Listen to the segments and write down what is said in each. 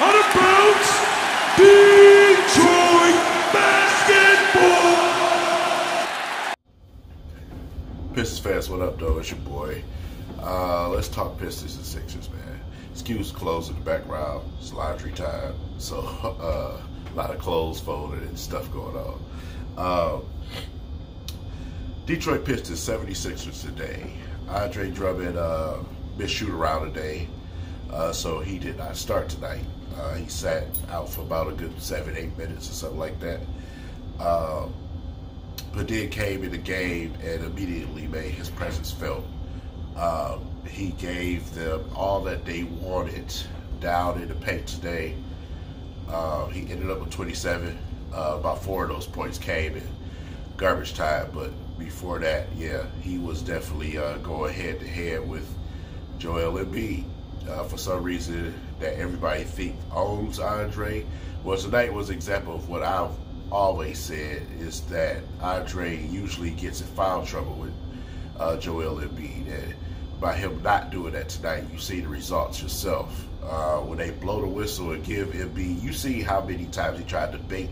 Out of bounds, Detroit basketball. Pistons fans, what up, though? It's your boy. Let's talk Pistons and Sixers, man. Excuse the clothes in the background. It's laundry time, so a lot of clothes folded and stuff going on. Detroit Pistons 76ers today. Andre Drummond missed shoot around today, so he did not start tonight. He sat out for about a good 7-8 minutes or something like that. But then came in the game and immediately made his presence felt. He gave them all that they wanted down in the paint today. He ended up with 27. About 4 of those points came in garbage time, but before that, yeah, he was definitely going head-to-head with Joel Embiid. For some reason that everybody think owns Andre. Well, tonight was an example of what I've always said, is that Andre usually gets in foul trouble with Joel Embiid. And by him not doing that tonight, you see the results yourself. When they blow the whistle and give Embiid, you see how many times he tried to bait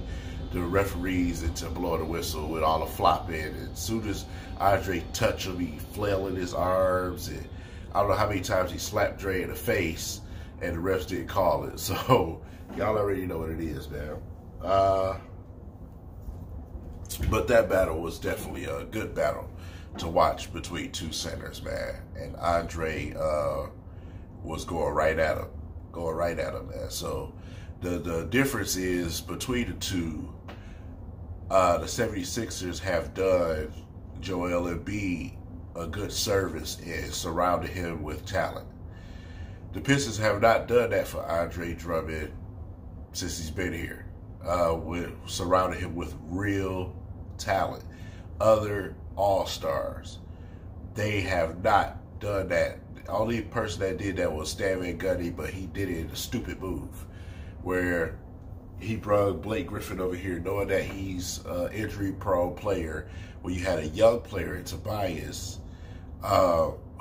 the referees into blowing the whistle with all the flopping. And as soon as Andre touched him, he flailing his arms. And I don't know how many times he slapped Dre in the face and the refs didn't call it. So y'all already know what it is, man. But that battle was definitely a good battle to watch between two centers, man. And Andre was going right at him, man. So the difference is between the two, the 76ers have done Joel Embiid a good service in surrounding him with talent. The Pistons have not done that for Andre Drummond since he's been here. With surrounding him with real talent, other all-stars. They have not done that. The only person that did that was Stan Van Gundy, but he did it in a stupid move where he brought Blake Griffin over here knowing that he's an injury-prone player, when you had a young player in Tobias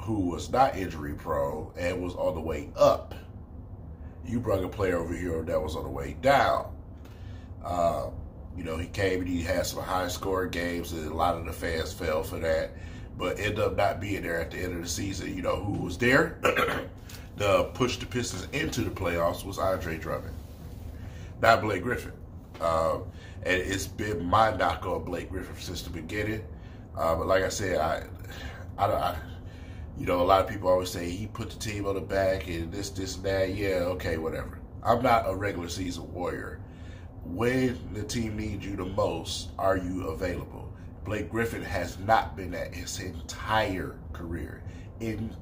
who was not injury-prone and was on the way up. You brought a player over here that was on the way down. You know, he came and he had some high-scoring games, and a lot of the fans fell for that, but ended up not being there at the end of the season. You know who was there to push the Pistons into the playoffs was Andre Drummond, not Blake Griffin. And it's been my knock on Blake Griffin since the beginning. But like I said, you know, a lot of people always say he put the team on the back and this and that. Yeah, okay, whatever. I'm not a regular season warrior. When the team needs you the most, are you available? Blake Griffin has not been that his entire career. And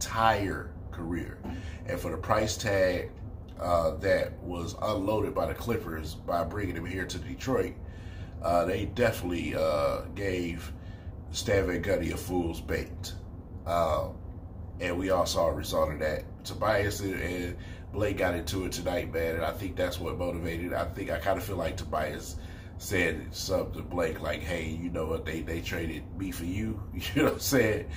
for the price tag that was unloaded by the Clippers by bringing him here to Detroit, they definitely gave Stan Van Gundy a fool's bait. And we all saw a result of that. Tobias and Blake got into it tonight, man, and I think that's what motivated. I kind of feel like Tobias said something to Blake like, hey, you know what, they traded me for you. You know what I'm saying?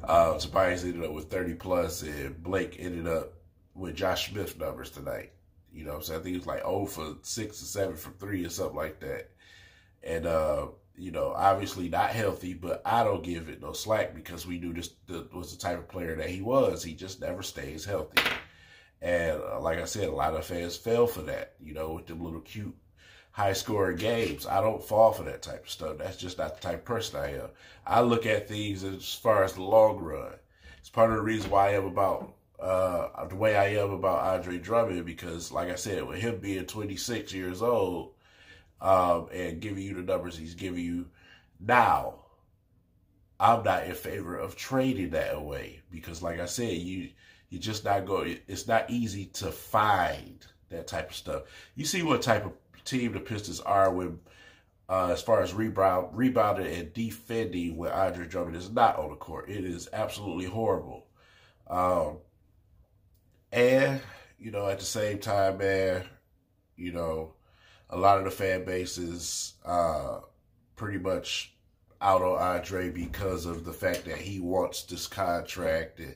Tobias ended up with 30+, and Blake ended up with Josh Smith numbers tonight. You know what I'm saying? I think it was like 0 for 6 or 7 from 3 or something like that. And, you know, obviously not healthy, but I don't give it no slack because we knew this was the type of player that he was. He just never stays healthy. And like I said, a lot of fans fell for that, you know, with them little cute high-scoring games. I don't fall for that type of stuff. That's just not the type of person I am. I look at things as far as the long run. It's part of the reason why I am about the way I am about Andre Drummond, because, like I said, with him being 26 years old and giving you the numbers he's giving you now, I'm not in favor of trading that away because, like I said, you just not going. It's not easy to find that type of stuff. You see what type of team the Pistons are when, as far as rebounding and defending when Andre Drummond is not on the court. It is absolutely horrible. And, you know, at the same time, man, you know, a lot of the fan base is pretty much out on Andre because of the fact that he wants this contract. And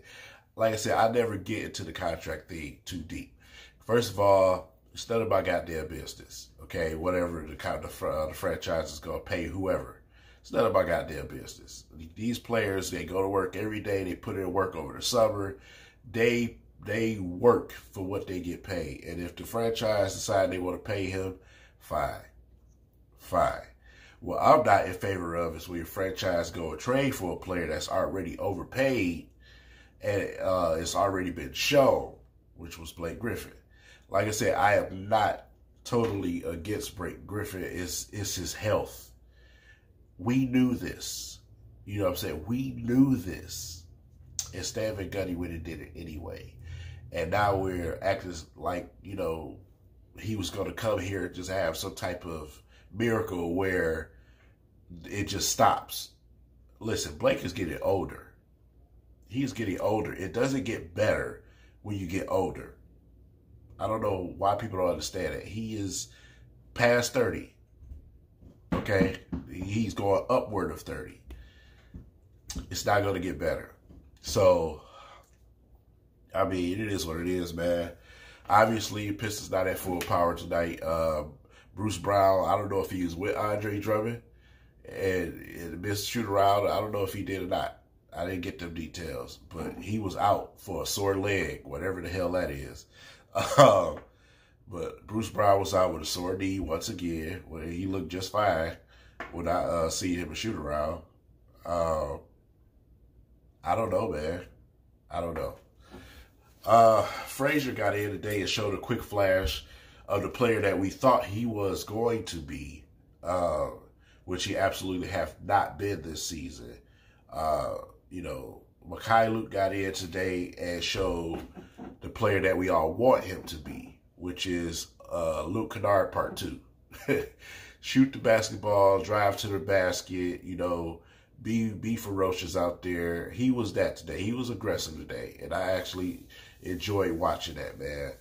like I said, I never get into the contract thing too deep. First of all, It's none of my goddamn business. Okay, whatever the kind of the franchise is gonna pay whoever. It's none of my goddamn business. These players, they go to work every day. They put in work over the summer. They work for what they get paid. And if the franchise decide they want to pay him, fine. Fine. What I'm not in favor of is when your franchise go and trade for a player that's already overpaid and it's already been shown, which was Blake Griffin. Like I said, I am not totally against Blake Griffin. It's his health. We knew this. You know what I'm saying? We knew this. And Stan Van Gundy went and did it anyway. And now we're acting like, you know, he was going to come here and just have some type of miracle where it just stops. Listen, Blake is getting older. He's getting older. It doesn't get better when you get older. I don't know why people don't understand it. He is past 30. Okay? He's going upward of 30. It's not going to get better. So, I mean, it is what it is, man. Obviously, Pistons not at full power tonight. Bruce Brown, I don't know if he was with Andre Drummond and missed shoot around. I don't know if he did or not. I didn't get them details. But he was out for a sore leg, whatever the hell that is. But Bruce Brown was out with a sore knee once again. Well, he looked just fine when I see him shoot around. I don't know, man. I don't know. Frazier got in today and showed a quick flash of the player that we thought he was going to be, which he absolutely have not been this season. You know, Mikhailuk got in today and showed the player that we all want him to be, which is Luke Kennard Part 2. Shoot the basketball, drive to the basket, you know, be ferocious out there. He was that today. He was aggressive today, and I actually enjoyed watching that, man.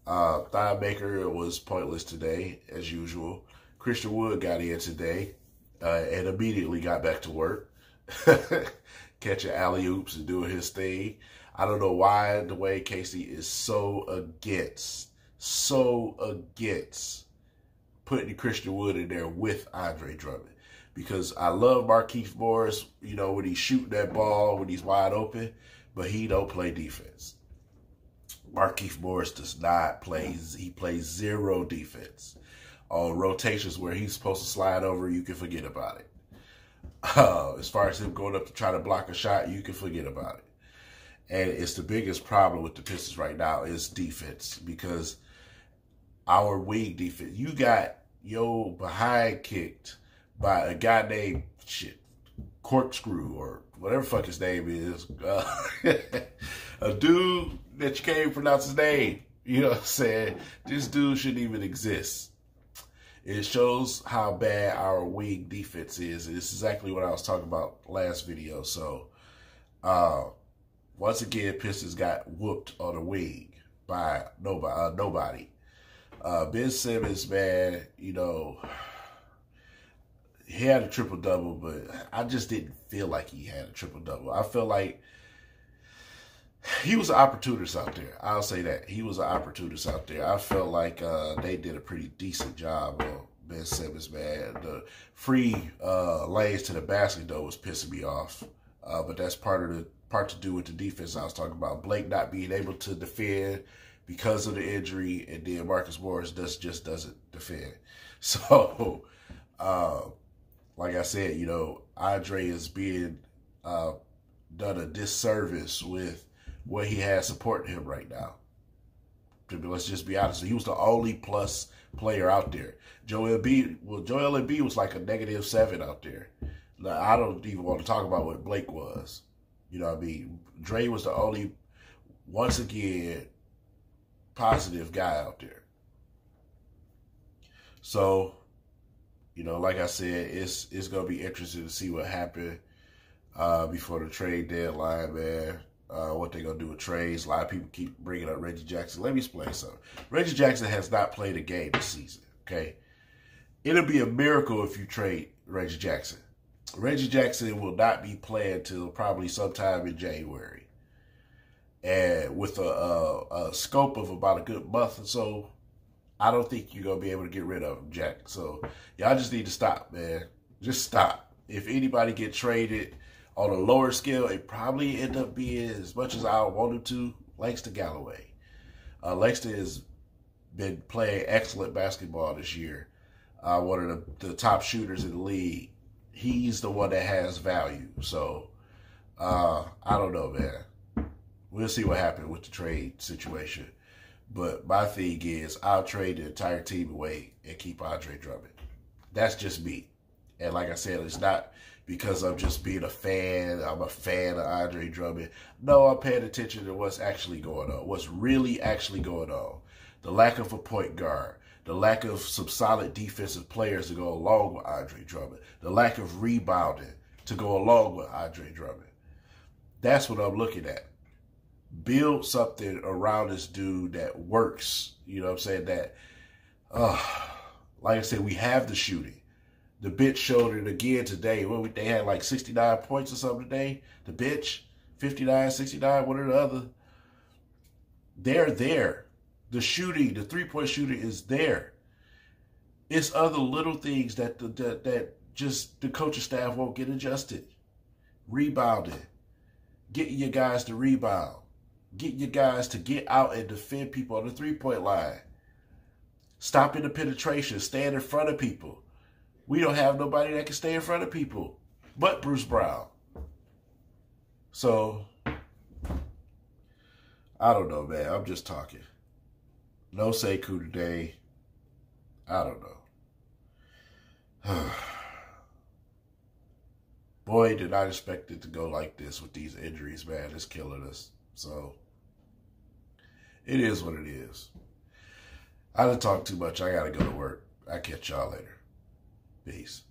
Thigh Maker was pointless today, as usual. Christian Wood got in today and immediately got back to work. Catching alley-oops and doing his thing. I don't know why Dwayne Casey is so against putting Christian Wood in there with Andre Drummond. Because I love Markieff Morris, you know, when he's shooting that ball, when he's wide open, but he don't play defense. Markieff Morris does not play. He plays zero defense. On rotations where he's supposed to slide over, you can forget about it. As far as him going up to try to block a shot, you can forget about it. And it's the biggest problem with the Pistons right now is defense, because our wing defense, you got your behind kicked by a guy named Corkscrew or whatever fuck his name is. A dude that you can't even pronounce his name. You know what I'm saying? This dude shouldn't even exist. It shows how bad our wing defense is. It's exactly what I was talking about last video. So, once again, Pistons got whooped on the wing by nobody. Ben Simmons, man, you know, he had a triple-double, but I just didn't feel like he had a triple-double. I felt like he was an opportunist out there. I'll say that. He was an opportunist out there. I felt like they did a pretty decent job on Ben Simmons, man. The free lanes to the basket, though, was pissing me off. But that's part to do with the defense I was talking about. Blake not being able to defend because of the injury, and then Marcus Morris just doesn't defend. So, like I said, you know, Andre is being done a disservice with what he has supporting him right now. Let's just be honest. He was the only plus player out there. Joel Embiid was like a -7 out there. Now, I don't even want to talk about what Blake was. You know what I mean? Dre was the only, once again, positive guy out there. So, you know, like I said, it's going to be interesting to see what happened before the trade deadline, man. What they're going to do with trades. A lot of people keep bringing up Reggie Jackson. Let me explain something. Reggie Jackson has not played a game this season, okay? It'll be a miracle if you trade Reggie Jackson. Reggie Jackson will not be playing till probably sometime in January. And with a scope of about a good month or so, I don't think you're going to be able to get rid of him, Jack. So y'all just need to stop, man. Just stop. If anybody get traded on a lower scale, it probably end up being, as much as I want him to, Langston Galloway. Langston has been playing excellent basketball this year. One of the top shooters in the league. He's the one that has value. So, I don't know, man. We'll see what happens with the trade situation. But my thing is, I'll trade the entire team away and keep Andre Drummond. That's just me. And like I said, it's not because I'm just being a fan. I'm a fan of Andre Drummond. No, I'm paying attention to what's actually going on. What's really actually going on. The lack of a point guard. The lack of some solid defensive players to go along with Andre Drummond. The lack of rebounding to go along with Andre Drummond. That's what I'm looking at. Build something around this dude that works. You know what I'm saying? That, like I said, we have the shooting. The bench showed it again today. They had like 69 points or something today. The bench, 59, 69, one or the other. They're there. The shooting, the three-point shooting is there. It's other little things that just the coaching staff won't get adjusted. Rebounding. Getting your guys to rebound. Getting your guys to get out and defend people on the three-point line. Stopping the penetration. Staying in front of people. We don't have nobody that can stay in front of people but Bruce Brown. So, I don't know, man. I'm just talking. No Sekou today. I don't know. Boy, did I expect it to go like this with these injuries, man. It's killing us. So, it is what it is. I done talked too much. I got to go to work. I'll catch y'all later. Peace.